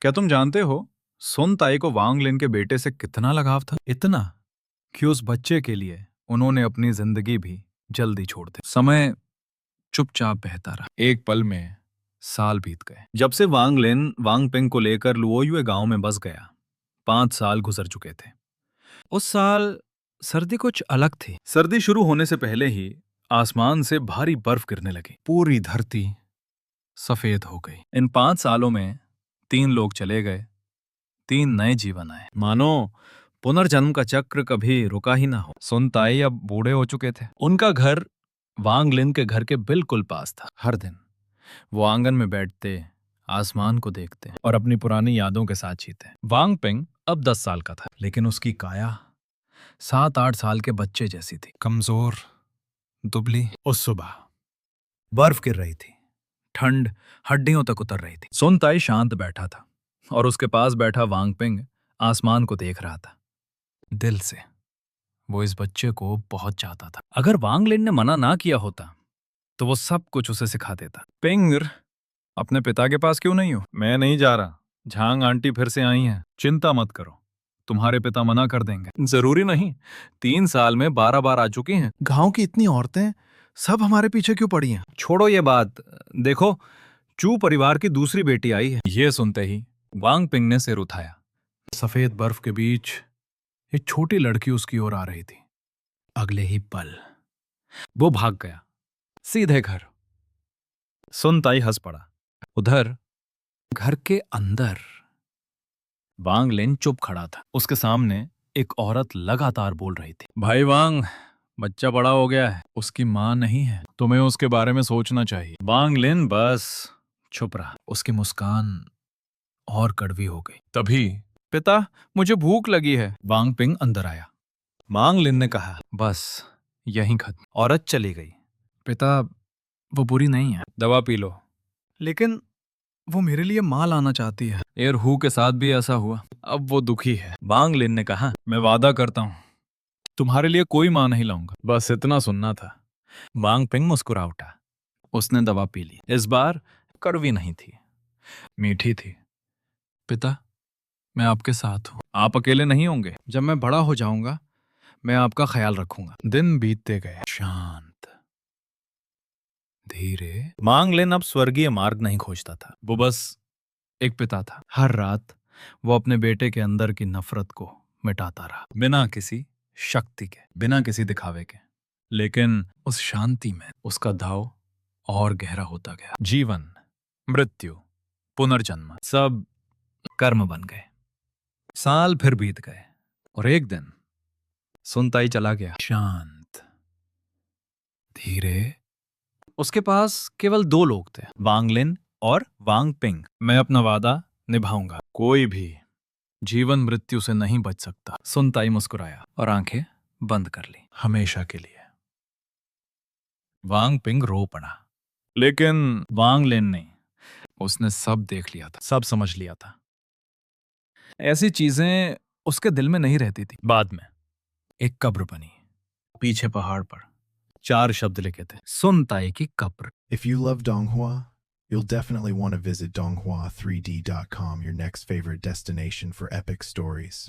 क्या तुम जानते हो सुन ताई को वांग लिन के बेटे से कितना लगाव था? इतना कि उस बच्चे के लिए उन्होंने अपनी जिंदगी भी जल्दी छोड़ दी। समय चुपचाप बहता रहा। एक पल में साल बीत गए। जब से वांग लिन वांग पिंग को लेकर लुओयुए गांव में बस गया, 5 साल गुजर चुके थे। उस साल सर्दी कुछ अलग थी। सर्दी शुरू होने से पहले ही आसमान से भारी बर्फ गिरने लगी। पूरी धरती सफेद हो गई। इन 5 सालों में 3 लोग चले गए, 3 नए जीवन आए। मानो पुनर्जन्म का चक्र कभी रुका ही ना हो। सुन ताई अब बूढ़े हो चुके थे। उनका घर वांग लिन के घर के बिल्कुल पास था। हर दिन वो आंगन में बैठते, आसमान को देखते और अपनी पुरानी यादों के साथ जीते। वांग पिंग अब 10 साल का था, लेकिन उसकी काया 7-8 साल के बच्चे जैसी थी। कमजोर, दुबली। उस सुबह बर्फ गिर रही थी, ठंड हड्डियों तक उतर रही थी। सुन ताई शांत बैठा था और उसके पास बैठा वांग पिंग आसमान को देख रहा था। दिल से वो इस बच्चे को बहुत चाहता था। अगर वांग लिन ने मना ना किया होता तो वो सब कुछ उसे सिखा देता। पिंग, अपने पिता के पास क्यों नहीं हो? मैं नहीं जा रहा। झांग आंटी फिर से आई हैं। चिंता मत करो, तुम्हारे पिता मना कर देंगे। जरूरी नहीं, 3 साल में 12 बार आ चुकी हैं। गांव की इतनी औरतें सब हमारे पीछे क्यों पड़ी हैं? छोड़ो ये बात, देखो चू परिवार की दूसरी बेटी आई है। ये सुनते ही वांग पिंग ने सिर उठाया। सफेद बर्फ के बीच एक छोटी लड़की उसकी ओर आ रही थी। अगले ही पल वो भाग गया, सीधे घर। सुन ताई हंस पड़ा। उधर घर के अंदर वांग लिन चुप खड़ा था। उसके सामने एक औरत लगातार बोल रही थी, भाई वांग, बच्चा बड़ा हो गया है, उसकी मां नहीं है, तुम्हें उसके बारे में सोचना चाहिए। वांग लिन बस चुप रहा। उसकी मुस्कान और कड़वी हो गई। तभी, पिता, मुझे भूख लगी है। वांग पिंग अंदर आया। वांग लिन ने कहा, बस यहीं खत्म। औरत चली गई। पिता, वो बुरी नहीं है, दवा पी लो। लेकिन वो मेरे लिए माँ लाना चाहती है। एर हु के साथ भी ऐसा हुआ, अब वो दुखी है। वांग लिन ने कहा, मैं वादा करता हूं तुम्हारे लिए कोई मां नहीं लाऊंगा। बस इतना सुनना था। वांग पिंग मुस्कुरा उठा। उसने दवा पी ली। इस बार कड़वी नहीं थी, मीठी थी। पिता, मैं आपके साथ हूं। आप अकेले नहीं होंगे। जब मैं बड़ा हो जाऊंगा मैं आपका ख्याल रखूंगा। दिन बीतते गए। शांत, धीरे। वांग लिन अब स्वर्गीय मार्ग नहीं खोजता था। वो बस एक पिता था। हर रात वो अपने बेटे के अंदर की नफरत को मिटाता रहा, बिना किसी शक्ति के, बिना किसी दिखावे के। लेकिन उस शांति में उसका दाव और गहरा होता गया। जीवन, मृत्यु, पुनर्जन्म, सब कर्म बन गए। साल फिर बीत गए और एक दिन सुन ताई चला गया। शांत, धीरे। उसके पास केवल 2 लोग थे, वांग लिन और वांग पिंग। मैं अपना वादा निभाऊंगा। कोई भी जीवन मृत्यु से नहीं बच सकता। सुन ताई मुस्कुराया और आंखें बंद कर ली, हमेशा के लिए। वांग पिंग रो पड़ा, लेकिन वांग लिन ने, उसने सब देख लिया था, सब समझ लिया था। ऐसी चीजें उसके दिल में नहीं रहती थी। बाद में एक कब्र बनी, पीछे पहाड़ पर 4 शब्द लिखे थे, सुन ताई की कब्र। If you love Donghua, you'll definitely want to visit donghua3d.com, your next favorite destination for epic stories.